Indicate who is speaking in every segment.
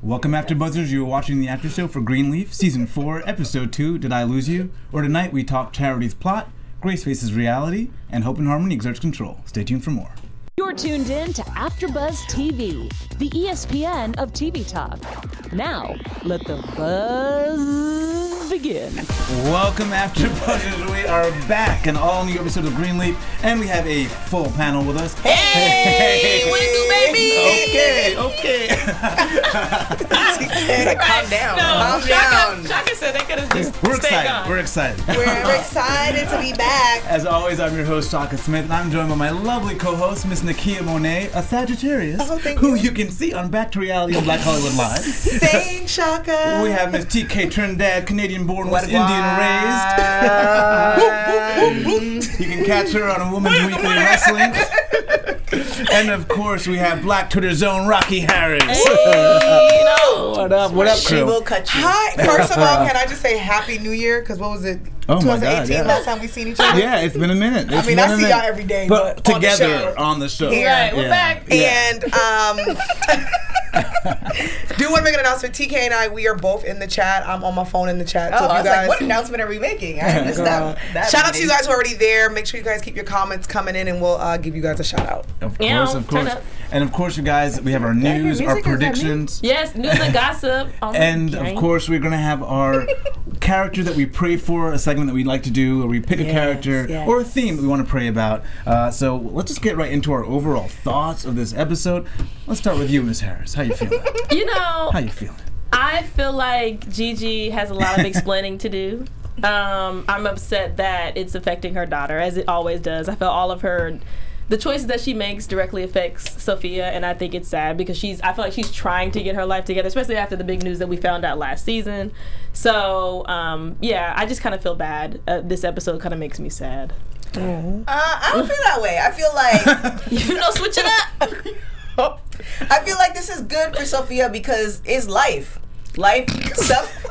Speaker 1: Welcome, AfterBuzzers. You are watching the Aftershow for Greenleaf, Season 4, Episode 2, Did I Lose You? Or tonight we talk Charity's plot, Grace faces reality, and Hope and Harmony exerts control. Stay tuned for more.
Speaker 2: You're tuned in to AfterBuzz TV, the ESPN of TV talk. Now, let the buzz begin.
Speaker 1: Welcome, AfterBuzzers. We are back, an all-new episode of Greenleaf, and we have a full panel with us.
Speaker 3: Hey, what it do, baby?
Speaker 1: Okay.
Speaker 3: He's like, calm down. Calm down.
Speaker 4: Shaka said they could have just
Speaker 1: We're
Speaker 4: stayed
Speaker 1: excited.
Speaker 4: gone.
Speaker 1: We're excited.
Speaker 3: We're excited to be back.
Speaker 1: As always, I'm your host, Shaka Smith, and I'm joined by my lovely co-host, Miss Nakia Monet, a Sagittarius, who you can see on Back to Reality on Black Hollywood Live.
Speaker 3: Thanks, Shaka.
Speaker 1: We have Miss TK Trinidad, Canadian-born, West Indian raised. You can catch her on a Women's Weekly Wrestling. And of course, we have Black Twitter Zone Rocky Harris. What up,
Speaker 3: She
Speaker 1: crew?
Speaker 3: will cut you.
Speaker 5: Hi. First of all, can I just say Happy New Year? Because what was it?
Speaker 1: Oh my
Speaker 5: 2018
Speaker 1: God, yeah.
Speaker 5: last time we seen each other?
Speaker 1: Yeah, it's been a minute.
Speaker 5: I mean, I see y'all every day, but on the
Speaker 1: together
Speaker 5: show.
Speaker 1: on the show.
Speaker 5: Yeah.
Speaker 4: Right, we're back.
Speaker 5: And do want to make an announcement. TK and I, we are both in the chat. I'm on my phone in the chat. So
Speaker 3: Oh,
Speaker 5: if
Speaker 3: I
Speaker 5: you
Speaker 3: was like,
Speaker 5: guys,
Speaker 3: what announcement are we making? I missed that.
Speaker 5: shout out to you guys who are already there. Make sure you guys keep your comments coming in, and we'll give you guys a shout out.
Speaker 1: Of
Speaker 4: Yeah,
Speaker 1: course.
Speaker 4: turn up.
Speaker 1: And of course, you guys, we have our news, our predictions.
Speaker 4: Yes, news and gossip.
Speaker 1: And of course, we're going to have our character that we pray for, a segment that we like to do, where we pick a character or a theme that we want to pray about. So let's just get right into our overall thoughts of this episode. Let's start with you, Miss Harris. How you feeling? How you feeling?
Speaker 4: I feel like Gigi has a lot of explaining to do. I'm upset that it's affecting her daughter, as it always does. I feel all of the choices that she makes directly affects Sophia, and I think it's sad because I feel like she's trying to get her life together, especially after the big news that we found out last season. So, I just kind of feel bad. This episode kind of makes me sad.
Speaker 3: I don't feel that way. I feel like
Speaker 4: Switch it up.
Speaker 3: I feel like this is good for Sophia because it's life.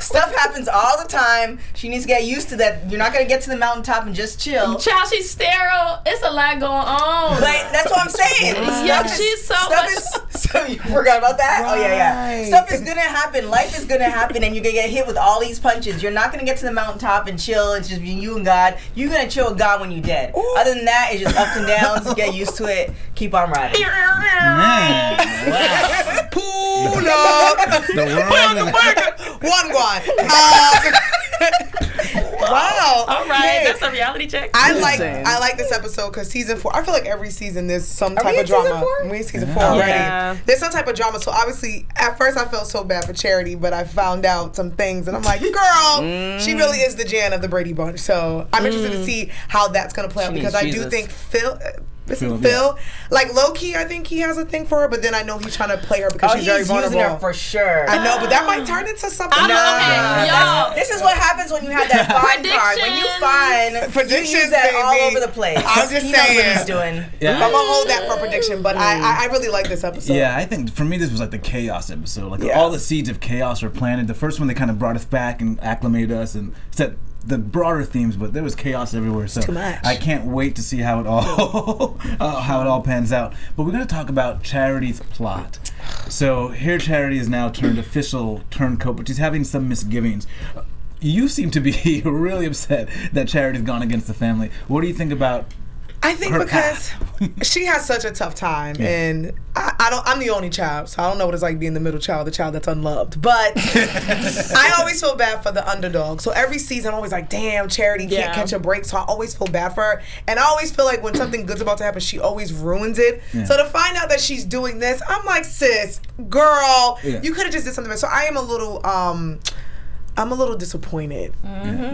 Speaker 3: Stuff happens all the time. She needs to get used to that. You're not gonna get to the mountaintop and just chill.
Speaker 4: Child, she's sterile. It's a lot going on.
Speaker 3: But that's what I'm saying.
Speaker 4: She's so
Speaker 3: So you forgot about that?
Speaker 5: Right.
Speaker 3: Oh yeah. Stuff is gonna happen. Life is gonna happen, and you're gonna get hit with all these punches. You're not gonna get to the mountaintop and chill. It's just you and God. You're gonna chill with God when you're dead. Ooh. Other than that, it's just ups and downs. Get used to it. Keep on riding.
Speaker 1: Man, wow.
Speaker 5: Pull up.
Speaker 1: The world.
Speaker 5: One guan. Wow.
Speaker 4: All right,
Speaker 5: Okay.
Speaker 4: that's a reality check.
Speaker 5: I like this episode because season 4. I feel like every season there's some type
Speaker 3: we
Speaker 5: of
Speaker 3: in season
Speaker 5: drama.
Speaker 3: 4?
Speaker 5: We're in season 4 already.
Speaker 4: Yeah.
Speaker 5: There's some type of drama. So obviously, at first I felt so bad for Charity, but I found out some things, and I'm like, girl, she really is the Jan of the Brady Bunch. So I'm interested to see how that's gonna play out because I do think Phil. Like low key, I think he has a thing for her, but then I know he's trying to play her because she's very vulnerable.
Speaker 3: Using her for sure.
Speaker 5: I know, but that might turn into something.
Speaker 4: Y'all.
Speaker 3: This is what happens when you have that find card. When you find,
Speaker 5: Predictions,
Speaker 3: you use that all
Speaker 5: baby.
Speaker 3: over the place.
Speaker 5: I'm just
Speaker 3: he knows
Speaker 5: saying.
Speaker 3: what he's doing.
Speaker 1: Yeah.
Speaker 5: I'm gonna hold that for a prediction, but I really like this episode.
Speaker 1: Yeah, I think for me this was like the chaos episode. Like all the seeds of chaos are planted. The first one they kind of brought us back and acclimated us and set the broader themes, but there was chaos everywhere. So
Speaker 5: too much.
Speaker 1: I can't wait to see how it all pans out. But we're gonna talk about Charity's plot. So here Charity is now turned official turncoat, but she's having some misgivings. You seem to be really upset that Charity's gone against the family. What do you think about
Speaker 5: I think
Speaker 1: her
Speaker 5: because she has such a tough time, and I'm the only child, so I don't know what it's like being the middle child, the child that's unloved. But I always feel bad for the underdog. So every season, I'm always like, damn, Charity can't catch a break. So I always feel bad for her, and I always feel like when something good's about to happen, she always ruins it. Yeah. So to find out that she's doing this, I'm like, sis, girl, you could have just did something. So I am a little. I'm a little disappointed,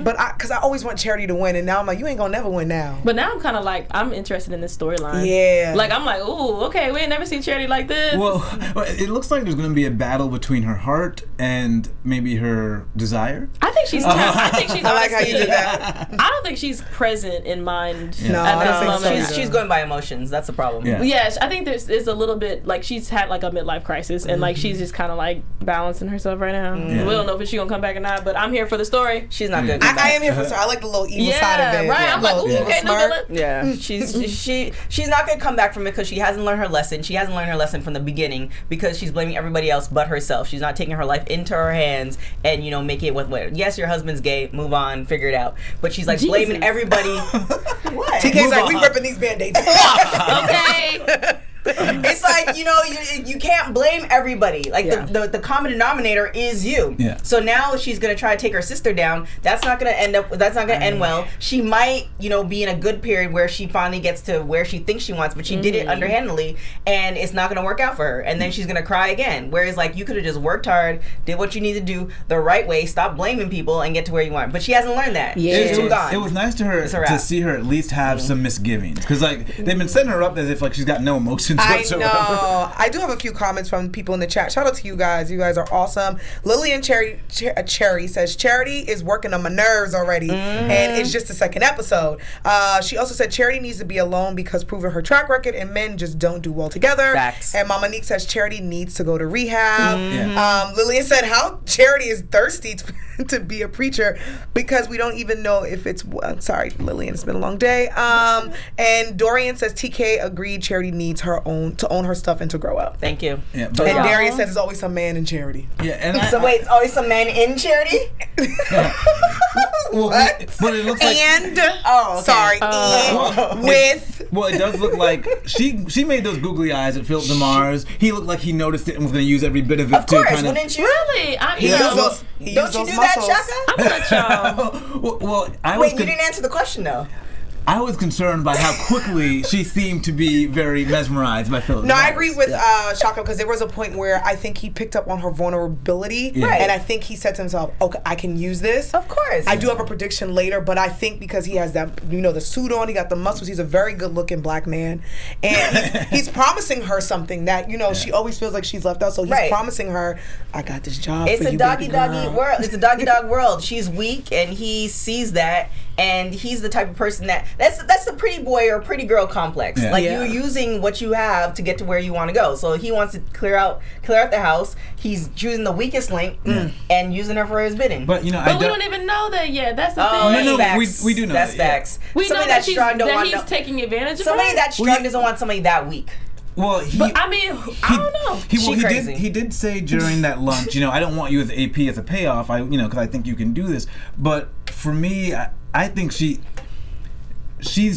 Speaker 5: but because I always want Charity to win, and now I'm like, you ain't gonna never win now.
Speaker 4: But now I'm kind of like, I'm interested in this storyline.
Speaker 5: Yeah.
Speaker 4: Like, I'm like, ooh, okay, we ain't never seen Charity like this.
Speaker 1: Well, it looks like there's going to be a battle between her heart and maybe her desire.
Speaker 4: I think she's. I think she's.
Speaker 5: I like how you did that.
Speaker 4: I don't think she's present in mind.
Speaker 5: No,
Speaker 4: at
Speaker 5: I
Speaker 4: this
Speaker 5: don't think
Speaker 4: moment.
Speaker 5: so.
Speaker 3: She's going by emotions. That's the problem.
Speaker 1: Yeah.
Speaker 4: Yes, I think there's a little bit like she's had like a midlife crisis, and like she's just kind of like balancing herself right now. We don't know if she's gonna come back or not. not, but I'm here for the story.
Speaker 3: She's not good.
Speaker 5: I am here for her. I like the little evil side of it.
Speaker 4: Right. I'm like, ooh, okay, no villain.
Speaker 3: Yeah, she's not gonna come back from it because she hasn't learned her lesson. She hasn't learned her lesson from the beginning because she's blaming everybody else but herself. She's not taking her life into her hands and make it with what. Yes, your husband's gay. Move on, figure it out. But she's like blaming everybody. What?
Speaker 5: TK's like, we ripping these band-aids off.
Speaker 4: Okay.
Speaker 3: It's like you can't blame everybody. Like the common denominator is you.
Speaker 1: Yeah.
Speaker 3: So now she's gonna try to take her sister down. That's not gonna end well. She might be in a good period where she finally gets to where she thinks she wants, but she did it underhandedly, and it's not gonna work out for her. And then she's gonna cry again. Whereas like you could have just worked hard, did what you need to do the right way, stop blaming people, and get to where you want. But she hasn't learned that.
Speaker 5: Yeah.
Speaker 3: She's too gone.
Speaker 1: It was nice to her to see her at least have some misgivings, because like they've been setting her up as if like she's got no emotions whatsoever.
Speaker 5: I know. I do have a few comments from people in the chat. Shout out to you guys. You guys are awesome. Lillian Cherry says, Charity is working on my nerves already, and it's just the second episode. She also said Charity needs to be alone because proving her track record and men just don't do well together.
Speaker 3: Facts.
Speaker 5: And Mama Nick says Charity needs to go to rehab. Lillian said how Charity is thirsty to be a preacher because we don't even know if it's. Sorry, Lillian, it's been a long day. And Dorian says TK agreed Charity needs to own her stuff and to grow up.
Speaker 3: Thank you.
Speaker 1: Yeah,
Speaker 5: And Darian says there's always some man in Charity.
Speaker 1: Yeah, and
Speaker 3: So wait, it's always some man in Charity?
Speaker 1: what? But it looks like.
Speaker 5: And
Speaker 3: okay.
Speaker 1: Well, it does look like she made those googly eyes at Philip DeMars. He looked like he noticed it and was going to use every bit of it
Speaker 3: Of course,
Speaker 1: to kind of.
Speaker 3: wouldn't you?
Speaker 4: Really?
Speaker 3: Don't you do that, Shaka?
Speaker 4: I'm not y'all.
Speaker 1: well,
Speaker 3: Wait, you didn't answer the question though.
Speaker 1: I was concerned by how quickly she seemed to be very mesmerized by Philip.
Speaker 5: No, I agree with Shaka because there was a point where I think he picked up on her vulnerability, and I think he said to himself, "Okay, I can use this."
Speaker 3: Of course.
Speaker 5: I do have a prediction later, but I think because he has that, the suit on, he got the muscles. He's a very good-looking black man, and he's promising her something that she always feels like she's left out. So he's promising her, "I got this job."
Speaker 3: It's
Speaker 5: for
Speaker 3: a
Speaker 5: you,
Speaker 3: doggy
Speaker 5: baby girl."
Speaker 3: world. It's a doggy dog world. She's weak, and he sees that. And he's the type of person that's the pretty boy or pretty girl complex.
Speaker 1: Yeah.
Speaker 3: Like you're using what you have to get to where you want to go. So he wants to clear out the house. He's choosing the weakest link and using her for his bidding.
Speaker 1: But
Speaker 4: we don't even know that yet. That's the thing.
Speaker 1: No,
Speaker 3: facts.
Speaker 1: we do know
Speaker 3: that's
Speaker 1: that.
Speaker 3: facts.
Speaker 4: We
Speaker 3: somebody
Speaker 4: know that
Speaker 3: strong
Speaker 4: he's taking advantage of
Speaker 3: somebody
Speaker 4: her.
Speaker 3: that strong doesn't want somebody that weak.
Speaker 1: Well,
Speaker 4: I don't know.
Speaker 1: He did say during that lunch, I don't want you as AP as a payoff. Because I think you can do this. But for me, I think she's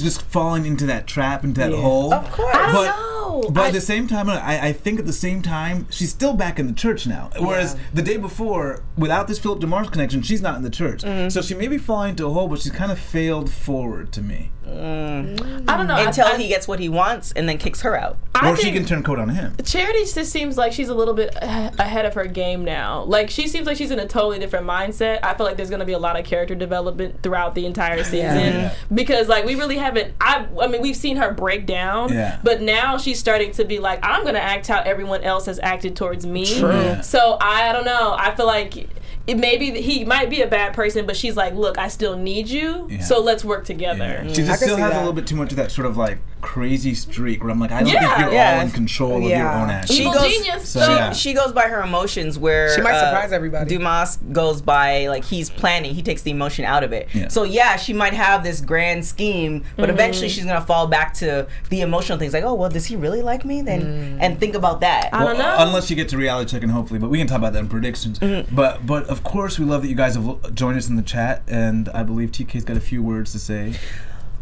Speaker 1: just falling into that trap, into that hole.
Speaker 3: Of course.
Speaker 4: I don't know.
Speaker 1: But at the same time, I think at the same time, she's still back in the church now. Whereas the day before, without this Philip DeMars connection, she's not in the church. So she may be falling into a hole, but she's kind of failed forward to me.
Speaker 4: I don't know.
Speaker 3: Until he gets what he wants and then kicks her out.
Speaker 1: Or she can turn coat on him.
Speaker 4: Charity just seems like she's a little bit ahead of her game now. Like, she seems like she's in a totally different mindset. I feel like there's going to be a lot of character development throughout the entire season. Because, like, we really haven't... I mean, we've seen her break down.
Speaker 1: Yeah.
Speaker 4: But now she's starting to be like, I'm going to act how everyone else has acted towards me.
Speaker 1: True. Yeah.
Speaker 4: So, I don't know. I feel like... Maybe he might be a bad person, but she's like, look, I still need you, so let's work together.
Speaker 1: Yeah. She just still has a little bit too much of that sort of like crazy streak where I'm like, I don't think you're all in control of your own actions.
Speaker 3: She goes by her emotions where
Speaker 5: she might surprise everybody.
Speaker 3: Dumas goes by like he's planning. He takes the emotion out of it. Yeah. So she might have this grand scheme, but eventually she's gonna fall back to the emotional things like, oh well, does he really like me? Then and think about that.
Speaker 4: I don't know.
Speaker 1: Unless you get to reality check and hopefully, but we can talk about that in predictions. But of course we love that you guys have joined us in the chat, and I believe TK's got a few words to say.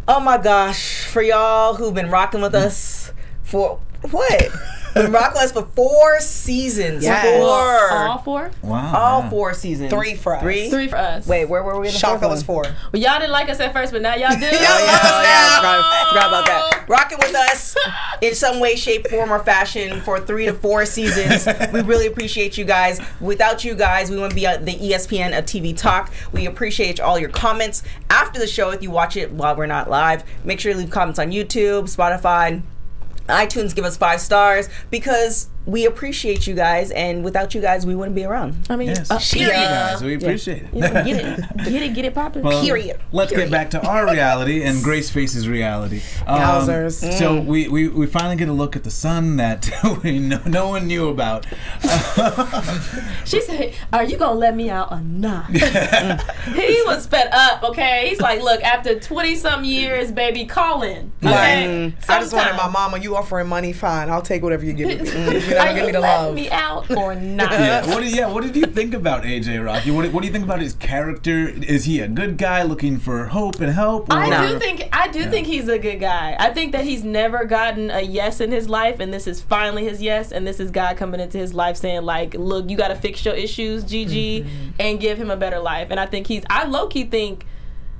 Speaker 3: Oh my gosh, for y'all who've been rocking with us for what? Been rocking with us for 4 seasons.
Speaker 5: Yes.
Speaker 3: 4.
Speaker 4: All 4?
Speaker 1: Wow.
Speaker 3: All 4 seasons.
Speaker 5: 3 for us.
Speaker 4: 3 for us.
Speaker 3: Wait, where were we in the
Speaker 5: Shaka
Speaker 3: 4th
Speaker 5: was 4.
Speaker 4: Well, y'all didn't like us at first, but now y'all do.
Speaker 3: I forgot about that. Rocking with us in some way, shape, form, or fashion for 3 to 4 seasons. We really appreciate you guys. Without you guys, we wouldn't be the ESPN of TV talk. We appreciate all your comments after the show. If you watch it while we're not live, make sure you leave comments on YouTube, Spotify, iTunes. Give us 5 stars because we appreciate you guys, and without you guys, we wouldn't be around.
Speaker 4: I mean,
Speaker 1: Yes. Thank you guys. We appreciate it.
Speaker 4: you know, get it popping.
Speaker 1: Well,
Speaker 5: Period.
Speaker 1: Let's get back to our reality and Grace Face's reality.
Speaker 5: Yowzers.
Speaker 1: So we finally get a look at the son that no one knew about.
Speaker 4: She said, "Are you gonna let me out or not?" He was fed up. Okay, he's like, "Look, after 20-some years, baby, call in." Okay,
Speaker 5: I just wanted my
Speaker 4: sometime.
Speaker 5: mama. You offering money? Fine, I'll take whatever you give me. You're
Speaker 4: Are
Speaker 5: not give
Speaker 4: you
Speaker 5: me the
Speaker 4: letting
Speaker 5: love.
Speaker 4: me out or not?
Speaker 1: What did you think about AJ Rocky? What do you think about his character? Is he a good guy looking for hope and help? Or?
Speaker 4: I do think he's a good guy. I think that he's never gotten a yes in his life, and this is finally his yes, and this is God coming into his life saying, like, look, you got to fix your issues, Gigi, and give him a better life. And I think I low-key think,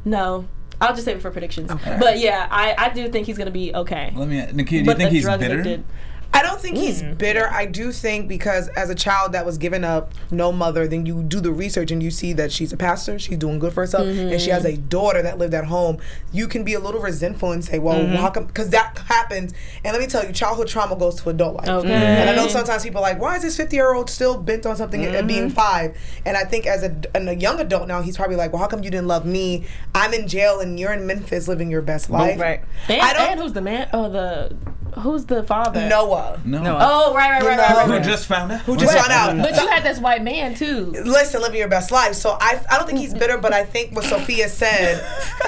Speaker 4: no, I'll just save it for predictions. Okay. But yeah, I do think he's going to be okay.
Speaker 1: Nakia, do you think he's bitter?
Speaker 5: I don't think he's bitter. I do think because as a child that was given up, no mother, then you do the research and you see that she's a pastor, she's doing good for herself, and she has a daughter that lived at home. You can be a little resentful and say, well, how come? Because that happens. And let me tell you, childhood trauma goes to adult life.
Speaker 4: Okay.
Speaker 5: And I know sometimes people are like, why is this 50-year-old still bent on something at being 5? And I think as a young adult now, he's probably like, well, how come you didn't love me? I'm in jail and you're in Memphis living your best life.
Speaker 3: Right.
Speaker 4: And who's the man? Who's the father?
Speaker 5: Noah.
Speaker 1: No.
Speaker 4: Oh, right.
Speaker 1: Who just found out?
Speaker 5: Who just found out.
Speaker 4: But you had this white man too.
Speaker 5: Listen, living your best life. So I don't think he's bitter, but I think what Sophia said,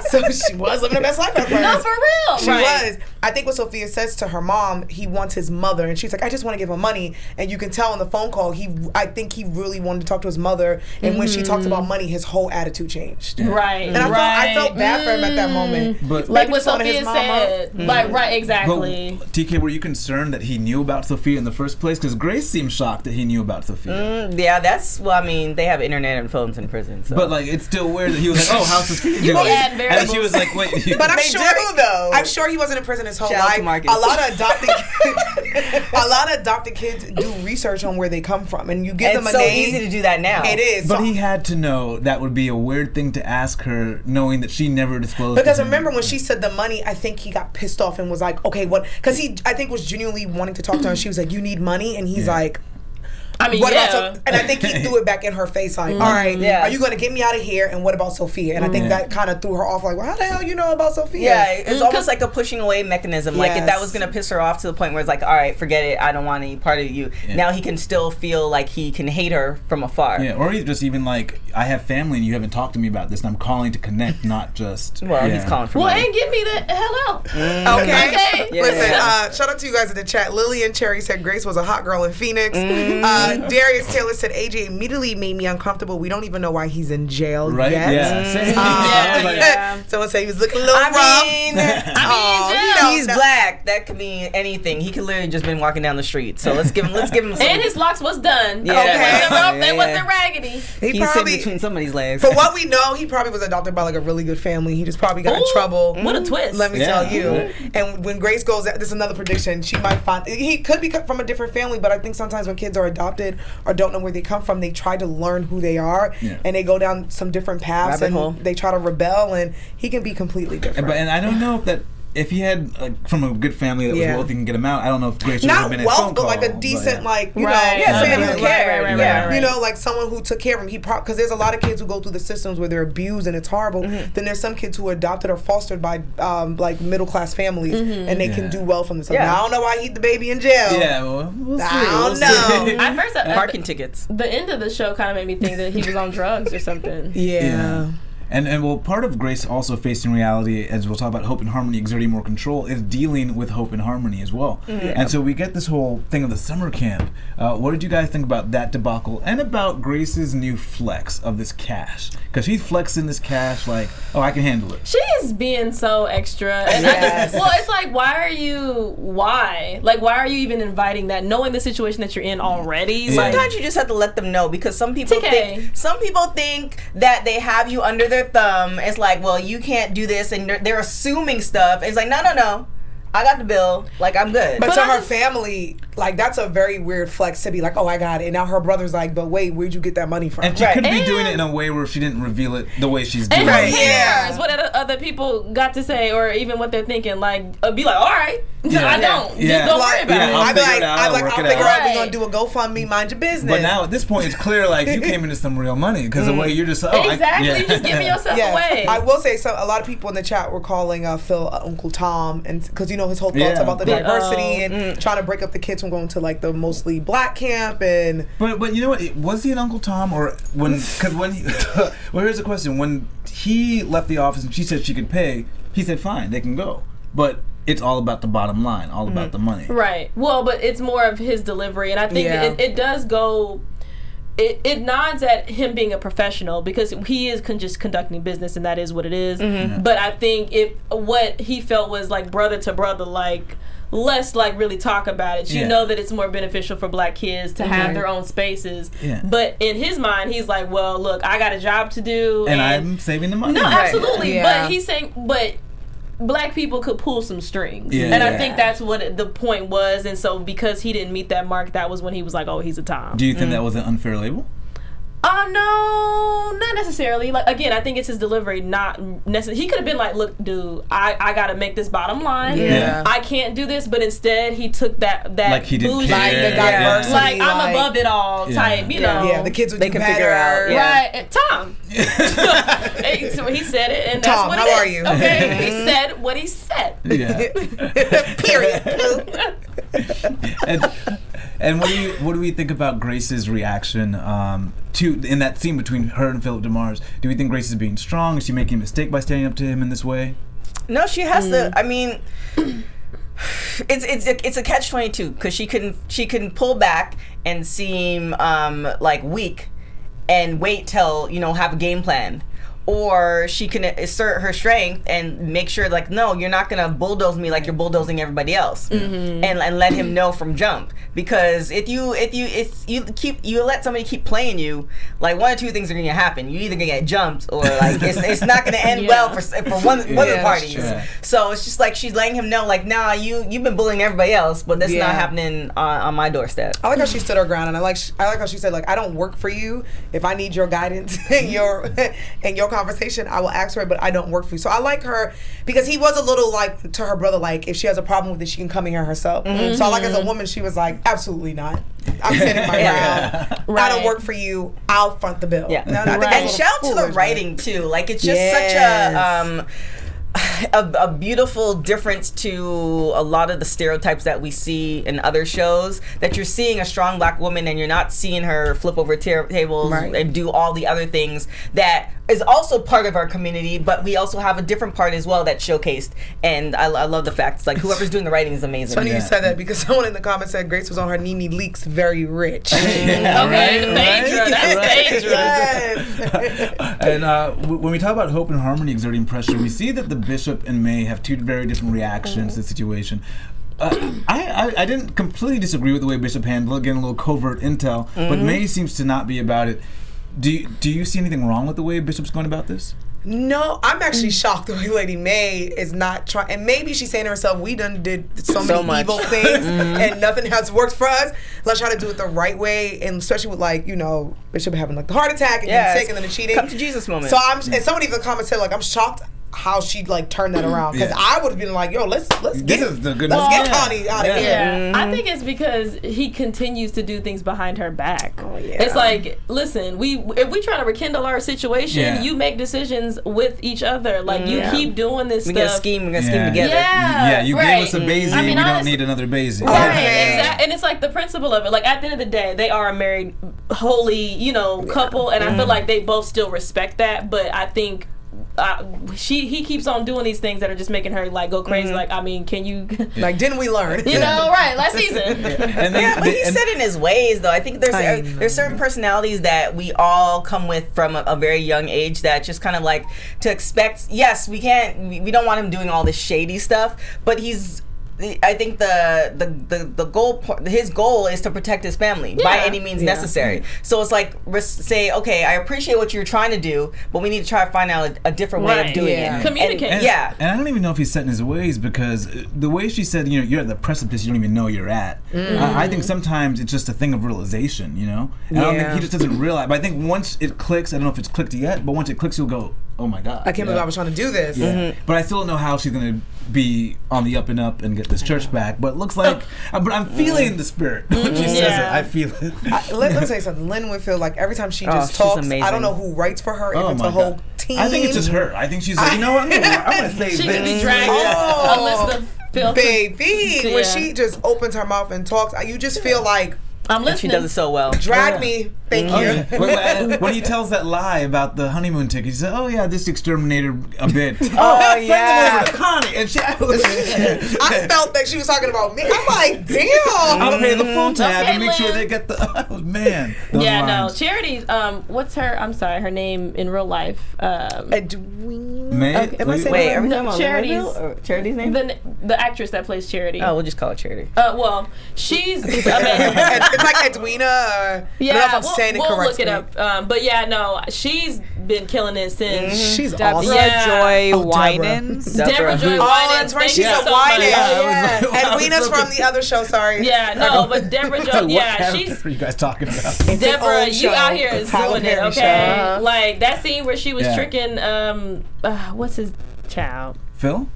Speaker 5: so she was living her best life at first.
Speaker 4: No, for real.
Speaker 5: She was. I think what Sophia says to her mom, he wants his mother, and she's like, I just want to give him money. And you can tell on the phone call, I think he really wanted to talk to his mother, and when she talked about money, his whole attitude changed.
Speaker 4: Right.
Speaker 5: And I felt bad for him at that moment.
Speaker 1: But
Speaker 4: like
Speaker 5: Maybe
Speaker 4: what
Speaker 5: phone his
Speaker 4: Sophia
Speaker 5: mama.
Speaker 4: said. Like, right, exactly.
Speaker 1: But, TK, were you concerned that he knew about Sophia in the first place? Because Grace seemed shocked that he knew about Sophia.
Speaker 3: Yeah, they have internet and phones in prison. So.
Speaker 1: But like, it's still weird that he was like, "Oh, how's Sophia doing?"
Speaker 4: add
Speaker 1: And then she was like, "Wait."
Speaker 5: But I'm
Speaker 3: They
Speaker 5: sure,
Speaker 3: do, though.
Speaker 5: I'm sure he wasn't in prison his whole
Speaker 3: Shout out to
Speaker 5: life.
Speaker 3: Marcus.
Speaker 5: A lot of adopted kids do research on where they come from, and you give them a
Speaker 3: so
Speaker 5: name.
Speaker 3: easy to do that now.
Speaker 5: It is.
Speaker 1: But
Speaker 5: So-
Speaker 1: he had to know that would be a weird thing to ask her, knowing that she never disclosed.
Speaker 5: Because
Speaker 1: to him.
Speaker 5: remember when she said the money, I think he got pissed off and was like, okay, what? Because he, I think, was genuinely wanting to talk to her. And she was like, you need money? And he's like,
Speaker 4: I mean,
Speaker 5: what
Speaker 4: yeah.
Speaker 5: about and I think he threw it back in her face like, all right,
Speaker 3: Yeah.
Speaker 5: are you going to get me out of here? And what about Sophia? And I think that kind of threw her off like, well, how the hell you know about Sophia?
Speaker 3: Yeah, it's almost like a pushing away mechanism. Like if that was gonna piss her off to the point where it's like, all right, forget it, I don't want any part of you.
Speaker 1: Yeah.
Speaker 3: Now he can still feel like he can hate her from afar.
Speaker 1: Yeah, or he's just even like, I have family and you haven't talked to me about this, and I'm calling to connect, not just.
Speaker 3: Well, he's calling for
Speaker 4: Well,
Speaker 3: money.
Speaker 4: and get me the hell out.
Speaker 5: Okay.
Speaker 3: Yeah.
Speaker 5: Listen, shout out to you guys in the chat. Lily and Cherry said Grace was a hot girl in Phoenix. Darius Taylor said AJ immediately made me uncomfortable. We don't even know why he's in jail
Speaker 1: Right?
Speaker 5: yet.
Speaker 1: Yeah. Same.
Speaker 4: Yeah,
Speaker 1: I was like,
Speaker 4: yeah.
Speaker 5: Someone said he was looking a little rough.
Speaker 3: He's black. That could be anything. He could literally just been walking down the street. So let's give him some.
Speaker 4: And his locks was done.
Speaker 3: Yeah.
Speaker 5: Okay.
Speaker 4: They wasn't raggedy.
Speaker 5: He
Speaker 3: He's sitting
Speaker 5: probably,
Speaker 3: between somebody's legs.
Speaker 5: for what we know, he probably was adopted by like a really good family. He just probably got in trouble.
Speaker 4: What a twist.
Speaker 5: Let me
Speaker 1: Yeah.
Speaker 5: tell you. And when Grace goes, this is another prediction. She might find he could be from a different family, but I think sometimes when kids are adopted or don't know where they come from, they try to learn who they are, and they go down some different paths,
Speaker 3: Rabbit hole.
Speaker 5: they try to rebel, and he can be completely different.
Speaker 1: and I don't know if he had like from a good family that was wealthy and get him out. I don't know if Grace would have
Speaker 5: Not
Speaker 1: been his phone
Speaker 5: wealth, but like a
Speaker 1: call,
Speaker 5: decent, like you
Speaker 4: Right.
Speaker 5: know,
Speaker 3: Yeah, somebody
Speaker 5: family.
Speaker 3: who cared. Yeah.
Speaker 5: You know, like someone who took care of him. He because there's a lot of kids who go through the systems where they're abused and it's horrible. Then there's some kids who are adopted or fostered by like middle class families, and they can do well from themselves.
Speaker 3: Yeah.
Speaker 5: Now, I don't know why he hid the baby in jail.
Speaker 1: Yeah, well, we'll see.
Speaker 5: I don't
Speaker 1: We'll
Speaker 5: know.
Speaker 1: see.
Speaker 4: At first,
Speaker 3: Parking tickets.
Speaker 4: the end of the show kind of made me think that he was on drugs or something.
Speaker 5: Yeah.
Speaker 1: And well, part of Grace also facing reality, as we'll talk about Hope and Harmony exerting more control, is dealing with Hope and Harmony as well. And so we get this whole thing of the summer camp. What did you guys think about that debacle and about Grace's new flex of this cash? Because she's flexing this cash like, oh, I can handle it.
Speaker 4: She is being so extra. And
Speaker 5: Yes.
Speaker 4: it's like, why are you even inviting that, knowing the situation that you're in already? Like,
Speaker 3: Sometimes you just have to let them know because some people
Speaker 4: TK.
Speaker 3: think that they have you under their thumb. It's like, well, you can't do this, and they're assuming stuff. It's like, no. I got the bill. Like, I'm good.
Speaker 5: But
Speaker 4: But
Speaker 5: to
Speaker 4: I
Speaker 5: her
Speaker 4: just-
Speaker 5: family, like that's a very weird flex to be like, oh, I got it. And now her brother's like, but wait, where'd you get that money from?
Speaker 1: And she could be
Speaker 4: And-
Speaker 1: doing it in a way where she didn't reveal it the way she's doing
Speaker 4: and who
Speaker 1: it.
Speaker 5: Yeah.
Speaker 4: cares what other people got to say or even what they're thinking? Like, be like, all right. I don't. Just don't worry about it.
Speaker 5: I'll figure out.
Speaker 4: Right.
Speaker 5: We're gonna do a GoFundMe, mind your business.
Speaker 1: But now at this point, it's clear like you came into some real money because the way you're just
Speaker 4: exactly. You're just giving yourself away.
Speaker 5: I will say, so a lot of people in the chat were calling Phil Uncle Tom, and because his whole thoughts about the diversity and trying to break up the kids from going to like the mostly black camp and.
Speaker 1: But you know what? Was he an Uncle Tom or when he well, here's the question: when he left the office and she said she could pay, he said fine, they can go, but it's all about the bottom line, all about the money.
Speaker 4: Right. Well, but it's more of his delivery, and I think it does go. It nods at him being a professional because he is just conducting business, and that is what it is. But I think what he felt was like brother to brother, like let's like really talk about it. You know that it's more beneficial for black kids to have their own spaces. But in his mind, he's like, well, look, I got a job to do,
Speaker 1: and I'm saving the money.
Speaker 4: No, absolutely. But he's saying, black people could pull some strings. And I think that's what the point was. And so because he didn't meet that mark, that was when he was like, oh, he's a Tom.
Speaker 1: Do you think that was an unfair label?
Speaker 4: No, not necessarily. Like again, I think it's his delivery, not necessarily. He could have been like, look, dude, I got to make this bottom line. I can't do this. But instead, he took that
Speaker 1: like he didn't
Speaker 4: bougie,
Speaker 1: care.
Speaker 5: Like the diversity,
Speaker 4: like I'm above it all type, you know.
Speaker 5: Yeah, the kids would
Speaker 3: They can figure out.
Speaker 4: Right, and Tom. So he said it, and that's
Speaker 5: Tom,
Speaker 4: what
Speaker 5: how
Speaker 4: it is.
Speaker 5: are you?
Speaker 4: Okay, he said what he said.
Speaker 5: Period.
Speaker 1: And what do we think about Grace's reaction to in that scene between her and Philip DeMars? Do we think Grace is being strong? Is she making a mistake by standing up to him in this way?
Speaker 3: No, she has to. I mean, it's a catch-22 because she can pull back and seem like weak and wait till have a game plan. Or she can assert her strength and make sure, like, no, you're not gonna bulldoze me like you're bulldozing everybody else, and let him know from jump. Because if you let somebody keep playing you, like one or two things are gonna happen. You either gonna get jumped or like it's not gonna end well for one of the parties. Sure. So it's just like she's letting him know, like, nah, you've been bullying everybody else, but that's not happening on my doorstep.
Speaker 5: I like how she stood her ground, and I like how she said, like, I don't work for you. If I need your guidance and your conversation, I will ask for it, but I don't work for you. So I like her because he was a little like to her brother, like if she has a problem with it, she can come in here herself. So I like as a woman, she was like, absolutely not. I'm sitting my ground. I don't work for you. I'll front the bill.
Speaker 3: Yeah. And shout to the writing too. Like it's just such a beautiful difference to a lot of the stereotypes that we see in other shows, that you're seeing a strong black woman and you're not seeing her flip over tables and do all the other things that is also part of our community, but we also have a different part as well that's showcased. And I love the fact, like, whoever's doing the writing is amazing.
Speaker 5: It's funny you said that because someone in the comments said Grace was on her Nene Leakes very rich.
Speaker 4: That's dangerous.
Speaker 1: And when we talk about hope and harmony exerting pressure, we see that the Bishop and May have two very different reactions to the situation. I didn't completely disagree with the way Bishop handled it, getting a little covert intel, but May seems to not be about it. Do you see anything wrong with the way Bishop's going about this?
Speaker 5: No, I'm actually shocked the way Lady May is not trying. And maybe she's saying to herself, we done did so many evil things and nothing has worked for us. Let's try to do it the right way. And especially with, like, Bishop having like the heart attack and getting sick and then the cheating.
Speaker 3: Come to Jesus moment.
Speaker 5: So and somebody in the comments said, like, I'm shocked how she like turned that around, because I would have been like, yo, let's get Connie out of here.
Speaker 4: I think it's because he continues to do things behind her back. It's like, listen, if we try to rekindle our situation, you make decisions with each other. Like you keep doing this stuff.
Speaker 3: We're gonna scheme together.
Speaker 1: You gave us a Basie, we don't need another Basie.
Speaker 4: Right, exactly. And it's like the principle of it. Like at the end of the day, they are a married, holy, couple, and I feel like they both still respect that. But I think he keeps on doing these things that are just making her like go crazy. Like, I mean, can you
Speaker 5: like, didn't we learn?
Speaker 4: Right, last season.
Speaker 3: But he's set in his ways, though. I think there's certain personalities that we all come with from a very young age that just kind of like to expect. Yes, we don't want him doing all this shady stuff, but I think the goal, his goal is to protect his family by any means necessary. So it's like, say, okay, I appreciate what you're trying to do, but we need to try to find out a different way of doing it.
Speaker 4: Communicate.
Speaker 1: And I don't even know if he's set in his ways, because the way she said, you're at the precipice you don't even know you're at. I think sometimes it's just a thing of realization, And I don't think he just doesn't realize. But I think once it clicks, I don't know if it's clicked yet, but once it clicks, you'll go, oh my God.
Speaker 5: I can't believe I was trying to do this.
Speaker 1: Yeah. But I still don't know how she's going to be on the up and up and get this church back. But it looks like, but I'm feeling the spirit. When she says it, I feel it.
Speaker 5: Let me tell you something. Lynn Whitfield, like every time she just
Speaker 6: she's
Speaker 5: talks,
Speaker 6: amazing.
Speaker 5: I don't know who writes for her, if it's a whole team.
Speaker 1: I think it's just her. I think she's like, you know what? I'm going to say
Speaker 4: She
Speaker 1: this.
Speaker 4: could be dragging a list of filthy.
Speaker 5: Baby, when she just opens her mouth and talks, you just feel like,
Speaker 4: I'm listening.
Speaker 6: She does it so well.
Speaker 5: drag me, thank you.
Speaker 1: When he tells that lie about the honeymoon ticket, he said, "Oh yeah, this exterminated a bit."
Speaker 5: Oh, yeah.
Speaker 1: Send them over to Connie, and
Speaker 5: I felt that she was talking about me. I'm like, damn.
Speaker 1: I'll pay the full tab
Speaker 4: Okay,
Speaker 1: and make sure
Speaker 4: Lynn.
Speaker 1: they get the. Man, those
Speaker 4: Yeah,
Speaker 1: lines.
Speaker 4: no. Charity, what's her, I'm sorry, her name in real life?
Speaker 5: Edwina.
Speaker 1: May,
Speaker 5: Am I saying
Speaker 6: Wait,
Speaker 5: that
Speaker 6: are we
Speaker 5: right?
Speaker 6: talking about
Speaker 4: Charity's-
Speaker 6: Louisville or Charity's name?
Speaker 4: The actress that plays Charity.
Speaker 6: Oh, we'll just call it Charity.
Speaker 4: Well, she's amazing.
Speaker 5: It's like Edwina. I don't know if I'm saying it
Speaker 4: we'll
Speaker 5: correctly.
Speaker 4: look it up. But yeah, no, she's been killing it since.
Speaker 5: She's
Speaker 7: Deborah
Speaker 5: awesome.
Speaker 4: Yeah.
Speaker 7: Joy
Speaker 5: Oh, Deborah.
Speaker 7: Winans.
Speaker 4: Deborah Joy
Speaker 5: Oh,
Speaker 4: Winans.
Speaker 5: that's right.
Speaker 4: Thank
Speaker 5: She's
Speaker 4: you
Speaker 5: a
Speaker 4: so
Speaker 5: whining.
Speaker 4: much.
Speaker 1: Yeah,
Speaker 5: Edwina's from the other show. Sorry.
Speaker 4: Yeah, no, but Deborah Joy,
Speaker 1: What
Speaker 4: yeah,
Speaker 1: character
Speaker 4: she's.
Speaker 1: are you guys talking about?
Speaker 5: It's an
Speaker 4: Deborah,
Speaker 5: old
Speaker 4: you
Speaker 5: show,
Speaker 4: out here
Speaker 5: the
Speaker 4: is
Speaker 5: Tyler
Speaker 4: doing it,
Speaker 5: Perry
Speaker 4: okay?
Speaker 5: show.
Speaker 4: Like that scene where she was
Speaker 1: Yeah.
Speaker 4: tricking, what's his child?
Speaker 1: Phil?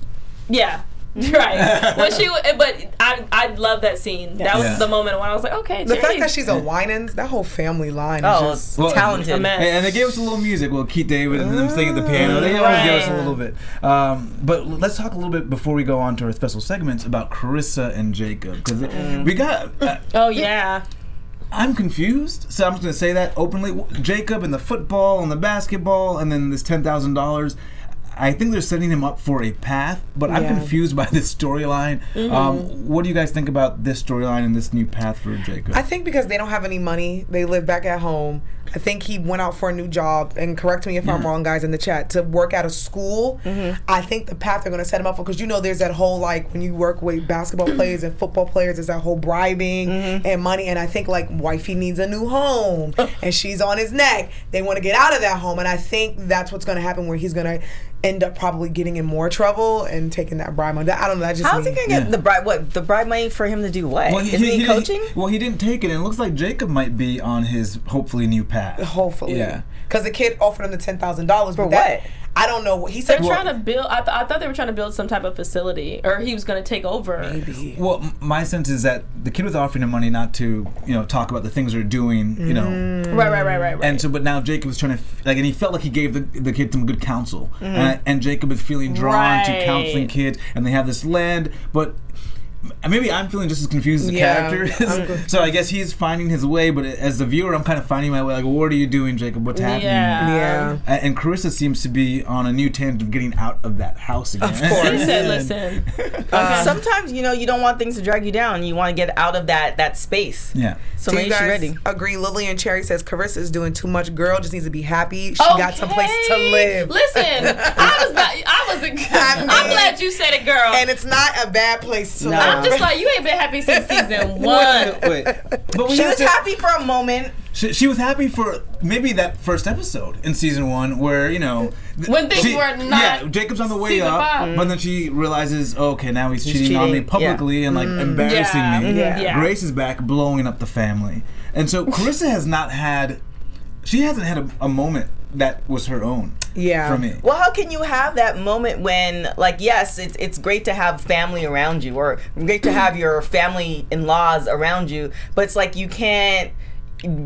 Speaker 4: Yeah. Right. When she, but I love that scene. That was
Speaker 1: Yeah.
Speaker 4: the moment when I was like, okay,
Speaker 5: The fact
Speaker 4: Charity's-
Speaker 5: that she's a Winans, that whole family line is
Speaker 6: Oh,
Speaker 5: just...
Speaker 6: talented.
Speaker 4: a mess.
Speaker 1: And they gave us a little music. Well, Keith David and them singing the piano. They always give us a little bit. But let's talk a little bit before we go on to our special segments about Carissa and Jacob. Because we got...
Speaker 4: Oh yeah.
Speaker 1: I'm confused, so I'm just going to say that openly. Jacob and the football and the basketball and then this $10,000. I think they're setting him up for a path, but I'm
Speaker 5: Yeah.
Speaker 1: confused by this storyline. What do you guys think about this storyline and this new path for Jacob?
Speaker 5: I think because they don't have any money, they live back at home. I think he went out for a new job, and correct me if I'm wrong, guys, in the chat, to work at a school. I think the path they're going to set him up for, because there's that whole, like, when you work with basketball players and football players, there's that whole bribing and money, and I think, like, wifey needs a new home, and she's on his neck. They want to get out of that home, and I think that's what's going to happen, where he's going to end up probably getting in more trouble and taking that bribe money. I don't know, that just
Speaker 6: How's he
Speaker 5: me.
Speaker 6: gonna get the bribe? What, the bribe money for him to do what?
Speaker 1: Well,
Speaker 6: Isn't he coaching?
Speaker 1: Well, he didn't take it, and it looks like Jacob might be on his hopefully new path.
Speaker 5: Hopefully.
Speaker 1: Yeah.
Speaker 5: Because the kid offered him the $10,000.
Speaker 6: For
Speaker 5: but that,
Speaker 6: what?
Speaker 5: I don't know. He said
Speaker 4: They're trying to build. I thought they were trying to build some type of facility, or he was going to take over.
Speaker 5: maybe.
Speaker 1: Well, my sense is that the kid was offering him money not to, talk about the things they're doing,
Speaker 4: Right.
Speaker 1: And so, but now Jacob was trying to, and he felt like he gave the kid some good counsel. And Jacob is feeling drawn to
Speaker 4: Right.
Speaker 1: counseling kids, and they have this land, but maybe I'm feeling just as confused as the
Speaker 5: Yeah,
Speaker 1: character
Speaker 5: I'm
Speaker 1: is.
Speaker 5: confused.
Speaker 1: So I guess he's finding his way, but as the viewer, I'm kind of finding my way. Like, what are you doing, Jacob? What's happening?
Speaker 5: Yeah.
Speaker 1: And Carissa seems to be on a new tangent of getting out of that house again.
Speaker 5: Of course.
Speaker 4: He said, "Listen,
Speaker 6: Sometimes you don't want things to drag you down. You want to get out of that space.
Speaker 1: Yeah.
Speaker 6: So
Speaker 5: Do
Speaker 6: maybe
Speaker 5: you
Speaker 6: she's
Speaker 5: guys
Speaker 6: ready.
Speaker 5: agree? Lily and Cherry says Carissa's doing too much. Girl just needs to be happy. She got some place to live.
Speaker 4: Listen, I'm glad you said it, girl.
Speaker 5: And it's not a bad place to live.
Speaker 4: I'm just like, you ain't been happy since season 1.
Speaker 1: Wait. But we
Speaker 3: She
Speaker 1: have
Speaker 3: was
Speaker 1: to-
Speaker 3: happy for a moment.
Speaker 1: She was happy for maybe that first episode in season 1 where,
Speaker 4: When things were not
Speaker 1: Yeah, Jacob's on the way
Speaker 4: season
Speaker 1: up,
Speaker 4: 5.
Speaker 1: but then she realizes, okay, now he's cheating on me
Speaker 6: cheating,
Speaker 1: publicly and, like, embarrassing me.
Speaker 4: Yeah.
Speaker 1: Grace is back, blowing up the family. And so Carissa hasn't had a moment that was her own for me.
Speaker 6: Well, how can you have that moment when, like, yes, it's great to have family around you, or great to have your family-in-laws around you, but it's like you can't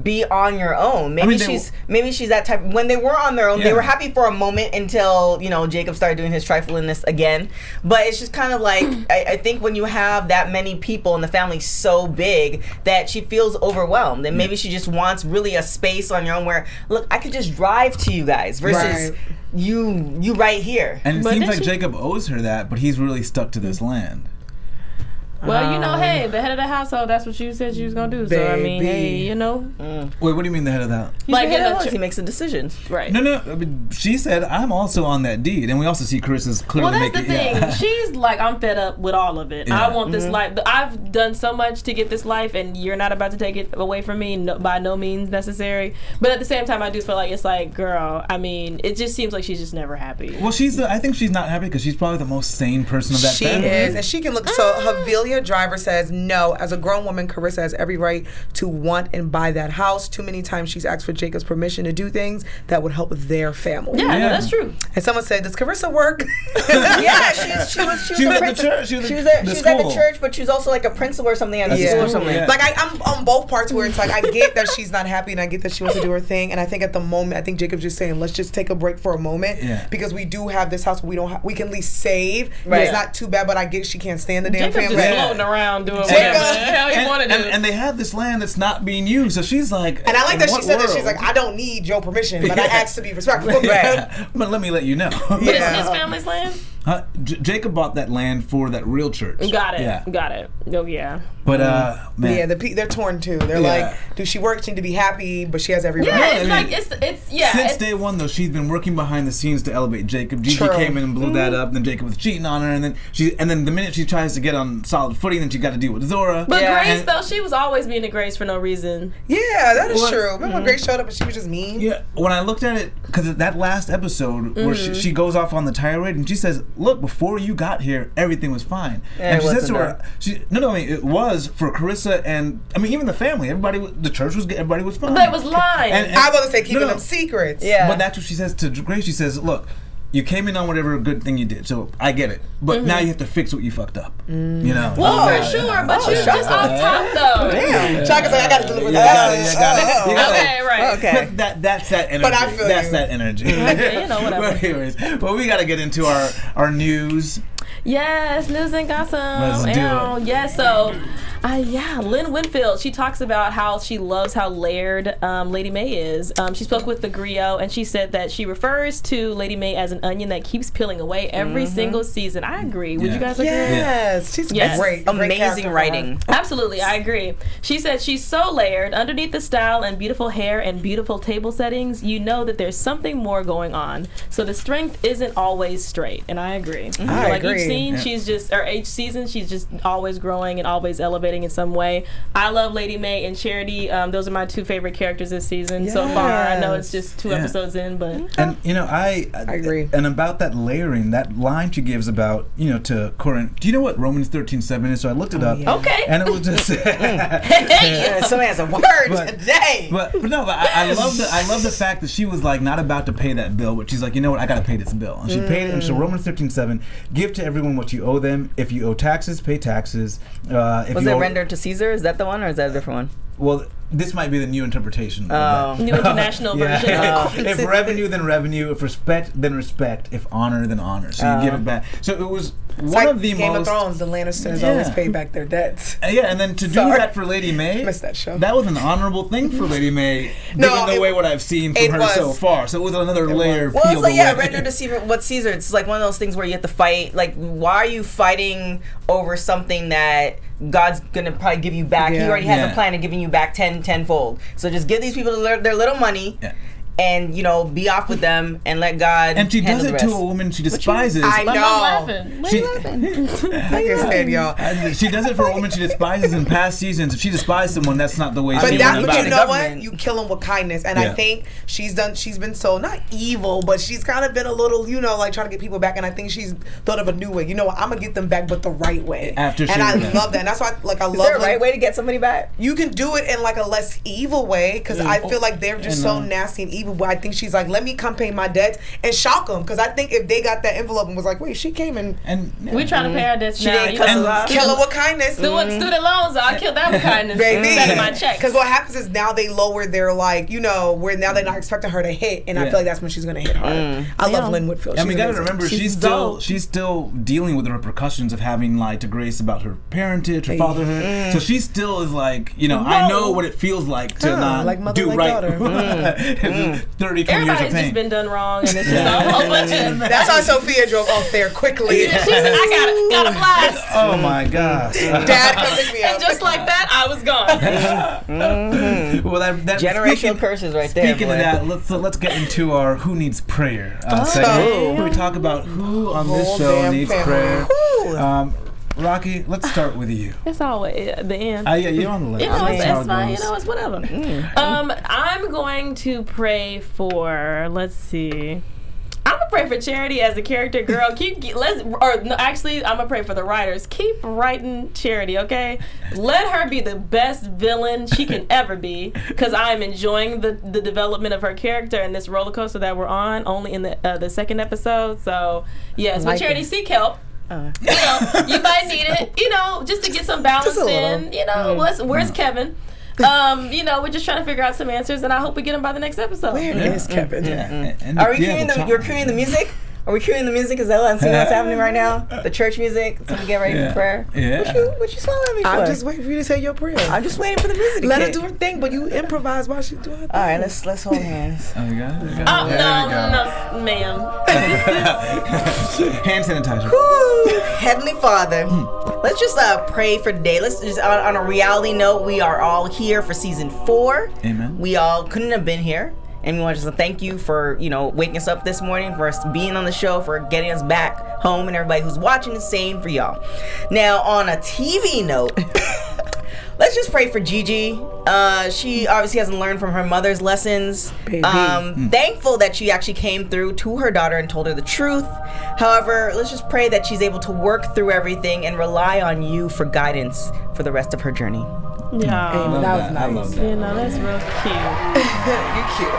Speaker 6: be on your own. Maybe she's that type. When they were on their own, they were happy for a moment until Jacob started doing his triflingness again. But it's just kind of like I think when you have that many people and the family's so big that she feels overwhelmed, and maybe she just wants really a space on your own where, look, I could just drive to you guys versus you right here.
Speaker 1: And it
Speaker 4: But
Speaker 1: seems
Speaker 4: then
Speaker 1: like Jacob owes her that, but he's really stuck to this land.
Speaker 4: Well, hey, the head of the household, that's what you said you was going to do. So, I mean, hey,
Speaker 1: Wait, what do you mean the head of that?
Speaker 6: Like,
Speaker 4: in the
Speaker 6: he makes the decisions.
Speaker 4: Right.
Speaker 1: No. I mean, she said, I'm also on that deed. And we also see Carissa's clearly
Speaker 4: Well, that's the
Speaker 1: making
Speaker 4: thing. She's like, I'm fed up with all of it.
Speaker 1: Yeah.
Speaker 4: I want this life. I've done so much to get this life, and you're not about to take it away from me, by no means necessary. But at the same time, I do feel like it's like, girl, I mean, it just seems like she's just never happy.
Speaker 1: Well, I think she's not happy because she's probably the most sane person of that
Speaker 5: She
Speaker 1: family.
Speaker 5: is, and she can look so. Her Amelia Driver says, no, as a grown woman, Carissa has every right to want and buy that house. Too many times she's asked for Jacob's permission to do things that would help their family.
Speaker 4: Yeah, no, that's true.
Speaker 5: And someone said, does Carissa work?
Speaker 3: Yeah, she was
Speaker 1: at the church. She was
Speaker 3: at the church, but she was also like a principal or something at the school or something.
Speaker 1: Yeah.
Speaker 5: Like I'm on both parts where it's like I get that she's not happy and I get that she wants to do her thing, and I think at the moment I think Jacob's just saying let's just take a break for a moment because we do have this house we can at least save.
Speaker 3: Right.
Speaker 5: It's not too bad, but I get she can't stand the damn
Speaker 4: Jacob's
Speaker 5: family.
Speaker 4: just floating around doing whatever the hell he wanted to do.
Speaker 1: And they have this land that's not being used, so she's like.
Speaker 5: And I like that she said that she's
Speaker 1: world?
Speaker 5: like, I don't need your permission, but I asked to be respectful.
Speaker 1: But let me let you know.
Speaker 4: But it's his family's land?
Speaker 1: Jacob bought that land for that real church.
Speaker 4: Got it.
Speaker 1: Yeah.
Speaker 4: Got it. Oh, yeah.
Speaker 1: But, man.
Speaker 5: Yeah, they're torn too. They're like, do she work? She need to be happy, but she has every right.
Speaker 4: Yeah, it's
Speaker 1: Since day one, though, she's been working behind the scenes to elevate Jacob. Gigi came in and blew that up. Then Jacob was cheating on her, and then the minute she tries to get on solid footing, then she got to deal with Zora.
Speaker 4: But Grace, though, she was always being a Grace for no reason.
Speaker 5: Yeah, that is true. Remember when Grace showed up and she was just mean?
Speaker 1: Yeah, when I looked at it, because that last episode where she goes off on the tirade and she says, "Look, before you got here, everything was fine." And she says to her, it was for Carissa and even the family. The church was, everybody was fine.
Speaker 4: That was lying.
Speaker 5: I was about to say keeping them secrets.
Speaker 3: Yeah,
Speaker 1: but that's what she says to Grace. She says, "Look, you came in on whatever good thing you did, so I get it. But now you have to fix what you fucked up. You know."
Speaker 4: Well, for sure, but you're just off top though.
Speaker 5: Damn. Shaka's like, I gotta deliver the
Speaker 1: message.
Speaker 4: Okay, right.
Speaker 3: Okay.
Speaker 1: That's that energy.
Speaker 5: But I feel
Speaker 1: that's
Speaker 5: you.
Speaker 1: that energy.
Speaker 4: Okay, whatever.
Speaker 1: But anyways, we got to get into our news.
Speaker 4: Yes, news and gossip.
Speaker 1: Let's do it.
Speaker 4: Yeah, so Lynn Winfield, she talks about how she loves how layered Lady May is. She spoke with the Griot and she said that she refers to Lady May as an onion that keeps peeling away every single season. I agree. Would you guys agree?
Speaker 5: Yes, she's great.
Speaker 3: Amazing writing.
Speaker 4: Absolutely, I agree. She said she's so layered. Underneath the style and beautiful hair and beautiful table settings, you know that there's something more going on. So the strength isn't always straight, and I agree. I feel like each scene, each season, she's just always growing and always elevating in some way. I love Lady May and Charity. Those are my two favorite characters this season so far. I know it's just 2 episodes in, but
Speaker 1: and I
Speaker 5: agree.
Speaker 1: And about that layering, that line she gives about to Corinth. Do you know what Romans 13:7 is? So I looked it up.
Speaker 4: Okay.
Speaker 1: And it was just
Speaker 3: somebody has a word today.
Speaker 1: But I love the fact that she was like not about to pay that bill, but she's like, you know what, I gotta pay this bill, and she paid it. And so Romans 13:7, give to everyone what you owe them. If you owe taxes, pay taxes.
Speaker 3: Was it rendered to Caesar? Is that the one, or is that a different one?
Speaker 1: Well, this might be the new interpretation. Of that.
Speaker 4: New international version.
Speaker 1: If revenue, then revenue. If respect, then respect. If honor, then honor. So you give it back. So it was one of the
Speaker 5: Game
Speaker 1: most.
Speaker 5: of Thrones, the Lannisters always pay back their debts.
Speaker 1: And then to do that for Lady May,
Speaker 5: missed that show.
Speaker 1: That was an honorable thing for Lady May, given the way what I've seen from her so far. So it was another layer.
Speaker 3: Well, it's like render to Caesar what Caesar. It's like one of those things where you have to fight. Like, why are you fighting over something that God's gonna probably give you back? He already has a plan of giving you back tenfold. So just give these people their little money. And be off with them and let God.
Speaker 1: And she does
Speaker 3: handle
Speaker 1: it
Speaker 3: the
Speaker 1: to a woman she despises.
Speaker 5: I know.
Speaker 4: I'm laughing. Why are you laughing?
Speaker 5: I can stand y'all.
Speaker 1: She does it for a woman she despises in past seasons. If she despises someone, that's not the way she
Speaker 5: But
Speaker 1: went about
Speaker 5: you
Speaker 1: it.
Speaker 5: know what? You kill them with kindness, and I think she's been so not evil, but she's kind of been a little, like trying to get people back. And I think she's thought of a new way. You know what? I'm gonna get them back, but the right way. And I love that. And that's why, I love.
Speaker 3: Is there a right way to get somebody back?
Speaker 5: You can do it in like a less evil way, because I feel like they're just so nasty and evil. But I think she's like, let me come pay my debts and shock them, because I think if they got that envelope and was like, wait, she came and
Speaker 4: we trying to pay our debts now.
Speaker 5: Kill her with kindness.
Speaker 4: Student loans, I killed that with kindness.
Speaker 5: Baby,
Speaker 4: instead of my checks.
Speaker 5: Because what happens is now they lower their where now they're not expecting her to hit, and I feel like that's when she's gonna hit harder. I love Lynn Whitfield.
Speaker 1: And we gotta remember, she's still dealing with the repercussions of having lied to Grace about her parentage, her fatherhood. So she still is like, I know what it feels like to not do right. 30 years of pain.
Speaker 4: Just been done wrong, and it's just a whole bunch of.
Speaker 5: That's why Sophia drove off there quickly.
Speaker 4: She said, "I got a blast."
Speaker 1: Oh my gosh!
Speaker 5: Dad, come pick me up.
Speaker 4: And just like that, I was gone.
Speaker 1: Well, that
Speaker 3: generational curses right there.
Speaker 1: Speaking of that, let's get into our "Who Needs Prayer" segment. We talk about who on this show needs prayer. Rocky, let's start with you.
Speaker 4: It's always the end.
Speaker 1: Yeah, you're on the list.
Speaker 4: It's fine. It's whatever. I'm going to pray for. Let's see. I'm gonna pray for Charity as a character, girl. Actually, I'm gonna pray for the writers. Keep writing Charity, okay? Let her be the best villain she can ever be, because I'm enjoying the development of her character and this roller coaster that we're on, only in the second episode. So yes, but Charity, seek help. You might need it, just to get some balance in. Where's Keven? We're just trying to figure out some answers, and I hope we get them by the next episode.
Speaker 5: Where is Keven?
Speaker 6: Are we you're cueing the music? Are we cueing the music? Is that what's happening right now? The church music? So we get ready for prayer?
Speaker 1: Yeah.
Speaker 6: What you smiling at me for?
Speaker 5: I'm just waiting for you to say your prayer.
Speaker 6: I'm just waiting for the music to
Speaker 5: Let her
Speaker 6: kick.
Speaker 5: do her thing, but you improvise while she do her thing.
Speaker 6: All right, let's hold hands.
Speaker 1: Oh, we got it?
Speaker 4: No, ma'am.
Speaker 1: Hand sanitizer.
Speaker 6: Woo! Heavenly Father, let's just pray for today. Let's just, on a reality note, we are all here for season 4.
Speaker 1: Amen.
Speaker 6: We all couldn't have been here. And we want to just thank you for, waking us up this morning, for us being on the show, for getting us back home, and everybody who's watching the same for y'all. Now, on a TV note, let's just pray for Gigi. She obviously hasn't learned from her mother's lessons. Thankful that she actually came through to her daughter and told her the truth. However, let's just pray that she's able to work through everything and rely on you for guidance for the rest of her journey.
Speaker 4: Yeah,
Speaker 5: that was nice.
Speaker 4: That's real cute.
Speaker 5: You're cute.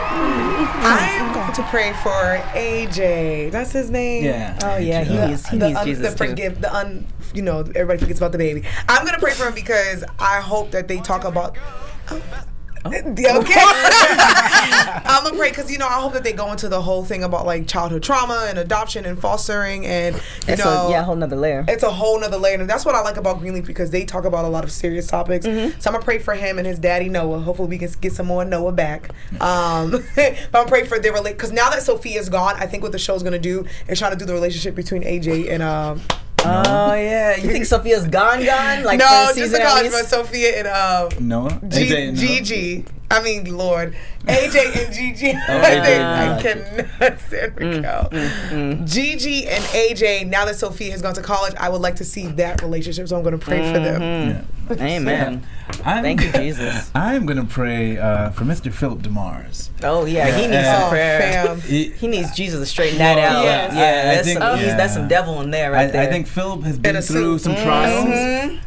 Speaker 5: I am going to pray for AJ. That's his name.
Speaker 1: Yeah.
Speaker 6: Oh yeah, he needs Jesus too.
Speaker 5: Everybody forgets about the baby. I'm gonna pray for him because I hope that they talk about. Okay. I'm gonna pray because I hope that they go into the whole thing about like childhood trauma and adoption and fostering and
Speaker 6: a whole nother layer.
Speaker 5: It's a whole nother layer, and that's what I like about Greenleaf, because they talk about a lot of serious topics. So I'm gonna pray for him and his daddy Noah. Hopefully we can get some more Noah back. But I'm gonna pray for their relationship, because now that Sophia's gone, I think what the show's gonna do is try to do the relationship between AJ and
Speaker 6: Oh yeah, you think Sophia's gone? Like
Speaker 5: no,
Speaker 6: for the
Speaker 5: just
Speaker 6: season
Speaker 5: because but Sophia and
Speaker 1: Noah? AJ and
Speaker 5: Gigi. I mean, Lord, AJ and Gigi. I cannot stand Gigi and AJ. Now that Sophia has gone to college, I would like to see that relationship. So I'm going to pray for them.
Speaker 1: Yeah.
Speaker 6: Amen. Thank you, Jesus.
Speaker 1: I'm going to pray for Mr. Philip DeMars.
Speaker 6: Oh yeah, he needs some prayer.
Speaker 5: Fam.
Speaker 6: He needs Jesus to straighten that out.
Speaker 4: Yes.
Speaker 6: That's some devil in there there.
Speaker 1: I think Philip has been through some trials.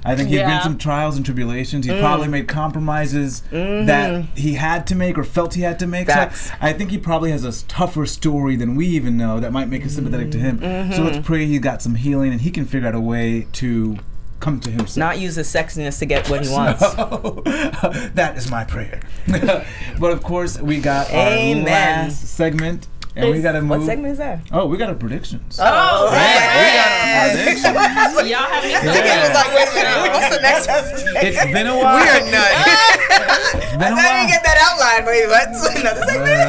Speaker 1: I think he's been some trials and tribulations. He's probably made compromises that he had to make or felt he had to make. So I think he probably has a tougher story than we even know that might make us sympathetic to him. So let's pray he got some healing and he can figure out a way to come to himself.
Speaker 6: Not use his sexiness to get what he wants.
Speaker 1: That is my prayer. But of course, we got our last segment. And we gotta move.
Speaker 6: What segment is that?
Speaker 1: Oh, we got our predictions.
Speaker 6: Oh,
Speaker 1: we got our predictions.
Speaker 4: Y'all have me so
Speaker 5: was like, wait a minute, what's the next one?
Speaker 1: It's been a while.
Speaker 5: We are nuts.
Speaker 1: It's been a
Speaker 6: I
Speaker 1: while.
Speaker 6: didn't get that outline. Wait, what? Another segment?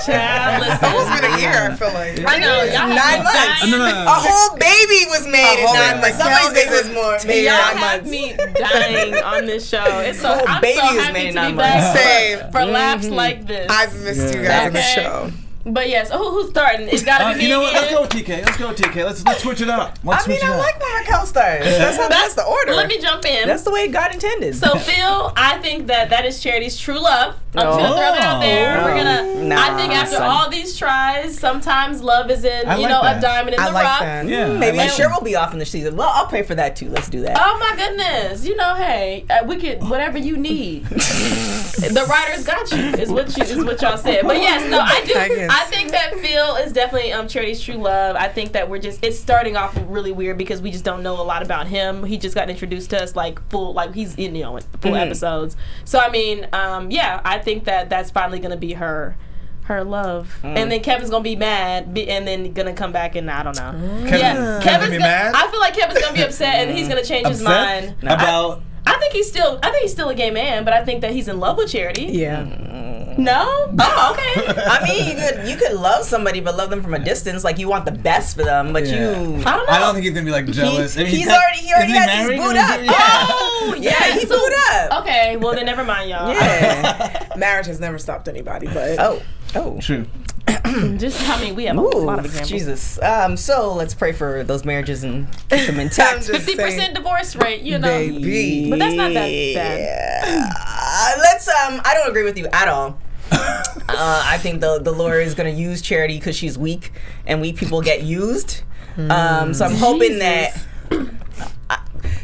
Speaker 4: Child,
Speaker 5: It's almost been a year, I feel like.
Speaker 4: I know, y'all have
Speaker 6: 9 months.
Speaker 1: No.
Speaker 6: A whole baby was made in 9 months. Somebody's baby was made in 9
Speaker 4: Y'all have
Speaker 6: months.
Speaker 4: me dying on this show. I'm so
Speaker 6: baby was
Speaker 4: happy
Speaker 6: made
Speaker 4: to
Speaker 6: in
Speaker 4: be
Speaker 6: 9 months.
Speaker 4: back
Speaker 5: Same.
Speaker 4: for laughs like this.
Speaker 5: I've missed you guys on the
Speaker 4: Okay.
Speaker 5: show.
Speaker 4: But yes, who's starting? It's gotta be
Speaker 1: You know what? Let's
Speaker 4: again.
Speaker 1: go with TK. Let's switch it up.
Speaker 6: I like when Raquel starts. That's the order.
Speaker 4: Let me jump in.
Speaker 6: That's the way God intended.
Speaker 4: So Phil, I think that is Charity's true love. I'm just gonna throw that out there. We're gonna. I think after all these tries, sometimes love is in
Speaker 1: I like
Speaker 4: a
Speaker 1: that.
Speaker 4: diamond in
Speaker 5: I
Speaker 4: the
Speaker 5: like
Speaker 4: rough.
Speaker 5: that.
Speaker 1: Yeah.
Speaker 6: Maybe
Speaker 1: I like
Speaker 6: Cheryl will be off in the season. Well, I'll pray for that too. Let's do that.
Speaker 4: Oh my goodness! Hey, we could whatever you need. The writers got you. Is what y'all said. But yes, no, I do. I think that Phil is definitely Charity's true love. I think that it's starting off really weird because we just don't know a lot about him. He just got introduced to us he's in full episodes. So I mean, I think that's finally gonna be her love, and then Kevin's gonna be mad, and then gonna come back, and I don't know.
Speaker 1: Kevin's gonna be mad?
Speaker 4: I feel like Kevin's gonna be upset, and he's gonna change his mind
Speaker 1: about.
Speaker 4: I think he's still a gay man, but I think that he's in love with Charity.
Speaker 5: Yeah.
Speaker 4: No? Oh, okay.
Speaker 6: I mean, you could love somebody, but love them from a distance. Like you want the best for them, but
Speaker 4: I don't know.
Speaker 1: I don't think he's gonna be like jealous.
Speaker 6: He already has his boot up.
Speaker 4: Oh,
Speaker 6: Yeah, he boot up.
Speaker 4: Okay, well then never mind, y'all.
Speaker 6: Yeah.
Speaker 5: Marriage has never stopped anybody, but
Speaker 6: Oh.
Speaker 1: True.
Speaker 4: We have a lot of examples.
Speaker 6: Jesus. So let's pray for those marriages and keep them intact.
Speaker 4: 50% divorce rate,
Speaker 5: baby.
Speaker 4: But that's not that bad.
Speaker 6: I don't agree with you at all. I think the Lord is going to use Charity because she's weak, and weak people get used. So I'm hoping that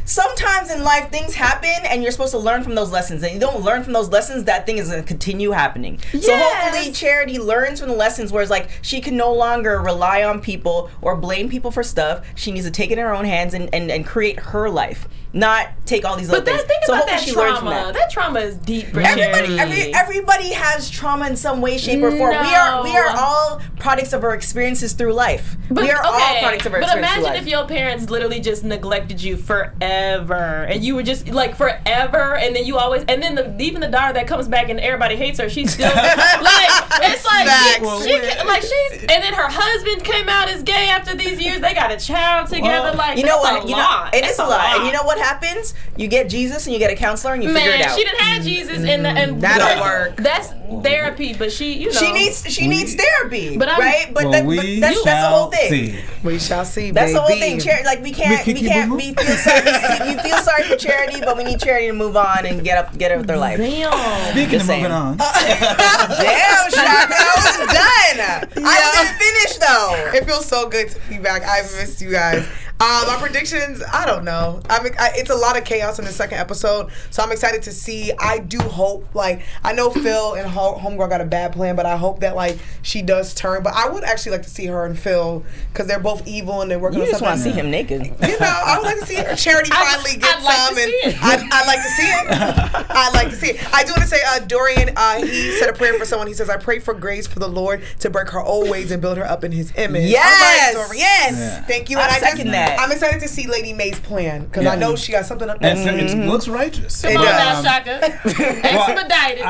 Speaker 6: sometimes in life things happen and you're supposed to learn from those lessons, and you don't learn from those lessons, that thing is going to continue happening.
Speaker 4: Yes.
Speaker 6: So hopefully Charity learns from the lessons where it's like she can no longer rely on people or blame people for stuff. She needs to take it in her own hands and create her life, not take all these other things.
Speaker 4: But think
Speaker 6: so
Speaker 4: about
Speaker 6: hopefully
Speaker 4: that
Speaker 6: she learns from
Speaker 4: trauma.
Speaker 6: that.
Speaker 4: That trauma is deep for
Speaker 6: Everybody,
Speaker 4: Charity.
Speaker 6: everybody has trauma in some way, shape, or form.
Speaker 4: No.
Speaker 6: We are all products of our experiences through life. We are all products of our experiences
Speaker 4: But
Speaker 6: through
Speaker 4: imagine
Speaker 6: life.
Speaker 4: if your parents literally just neglected you forever, and you were just like forever, and then you always, and then even the daughter that comes back and everybody hates her, she's still like, it's like she's, and then her husband came out as gay after these years. They got a child together. Like,
Speaker 6: you know
Speaker 4: that's
Speaker 6: what?
Speaker 4: a lot.
Speaker 6: It is a lot. And you know what happens? You get Jesus and you get a counselor and you figure it out.
Speaker 4: She didn't have Jesus and
Speaker 5: That'll work.
Speaker 4: That's therapy, but she
Speaker 6: needs therapy,
Speaker 4: But I'm-
Speaker 6: right? But,
Speaker 1: Well,
Speaker 6: that's the whole thing.
Speaker 1: see.
Speaker 5: We shall see.
Speaker 6: That's the whole
Speaker 5: baby.
Speaker 6: thing. Like we can't be feel sorry. You feel sorry for Charity, but we need Charity to move on and get up with their life.
Speaker 4: Damn.
Speaker 1: Speaking
Speaker 6: Just
Speaker 1: of moving
Speaker 6: saying.
Speaker 1: on.
Speaker 6: Damn, Shaka, I was done. I didn't finish though.
Speaker 5: It feels so good to be back. I've missed you guys. My predictions, I don't know. It's a lot of chaos in the second episode, so I'm excited to see. I do hope, like, I know Phil and Homegirl got a bad plan, but I hope that, like, she does turn. But I would actually like to see her and Phil, because they're both evil and they're working
Speaker 6: You
Speaker 5: on
Speaker 6: just want to
Speaker 5: something.
Speaker 6: see him naked.
Speaker 5: You know, I would like to see her. Charity finally gets
Speaker 4: I'd like
Speaker 5: some,
Speaker 4: to
Speaker 5: and
Speaker 4: see it.
Speaker 5: I'd like to see it. I'd like to see it. I do want to say, Dorian, he said a prayer for someone. He says, I pray for grace for the Lord to break her old ways and build her up in his image.
Speaker 6: Yes!
Speaker 5: All right, Dorian.
Speaker 1: Yeah.
Speaker 5: Thank you.
Speaker 6: I
Speaker 5: And
Speaker 6: second that.
Speaker 5: I'm excited to see Lady May's plan, because
Speaker 1: Yeah.
Speaker 5: I know she got something up
Speaker 1: And
Speaker 5: there.
Speaker 1: it looks righteous.
Speaker 4: Come
Speaker 5: It
Speaker 4: on
Speaker 5: does.
Speaker 4: now, Shaka. Expedited.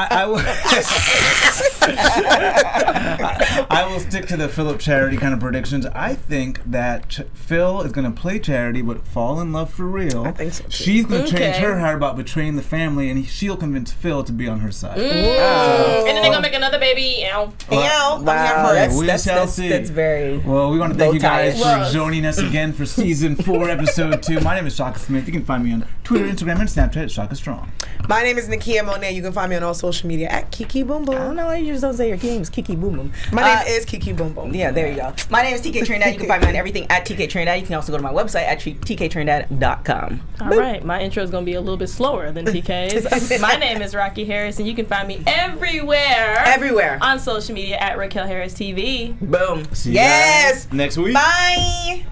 Speaker 1: I will stick to the Philip Charity kind of predictions. I think that Phil is going to play Charity, but fall in love for real.
Speaker 5: I think so, too.
Speaker 1: She's going to change
Speaker 4: Okay.
Speaker 1: her heart about betraying the family, and she'll convince Phil to be on her side.
Speaker 4: And then they're gonna make another baby. Ow.
Speaker 5: Wow.
Speaker 6: That's very.
Speaker 1: Well, we want to thank you guys
Speaker 6: Bow-tie-ish.
Speaker 1: for joining us again for season 4, episode 2. My name is Shaka Smith. You can find me on Twitter, Instagram, and Snapchat at Shaka Strong.
Speaker 5: My name is Nakia Monet. You can find me on all social media at Kiki Boom Boom.
Speaker 6: I don't know why you just don't say your name's Kiki Boom Boom.
Speaker 5: My name is Kiki Boom Boom.
Speaker 6: Yeah, there you go. My name is TK Trinidad. You can find me on everything at TK Trinidad. You can also go to my website at tktrinidad.com.
Speaker 4: All right, my intro is gonna be a little bit slower than TK's. My name is Rocky Harris, and you can find me everywhere.
Speaker 6: Everywhere.
Speaker 4: On social media at Raquel Harris TV.
Speaker 6: Boom.
Speaker 1: See you
Speaker 6: Yes.
Speaker 1: guys next week.
Speaker 6: Bye.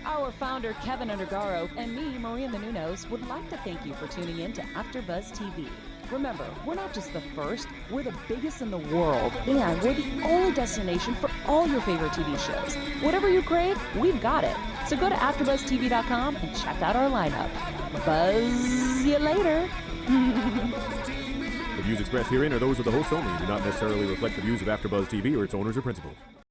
Speaker 2: Our founder, Keven Undergaro, and me, Maria Menounos, would like to thank you for tuning in to AfterBuzz TV. Remember, we're not just the first, we're the biggest in the world, and we're the only destination for all your favorite TV shows. Whatever you crave, we've got it. So go to AfterBuzzTV.com and check out our lineup. Buzz you later.
Speaker 7: The views expressed herein are those of the hosts only and do not necessarily reflect the views of AfterBuzz TV or its owners or principals.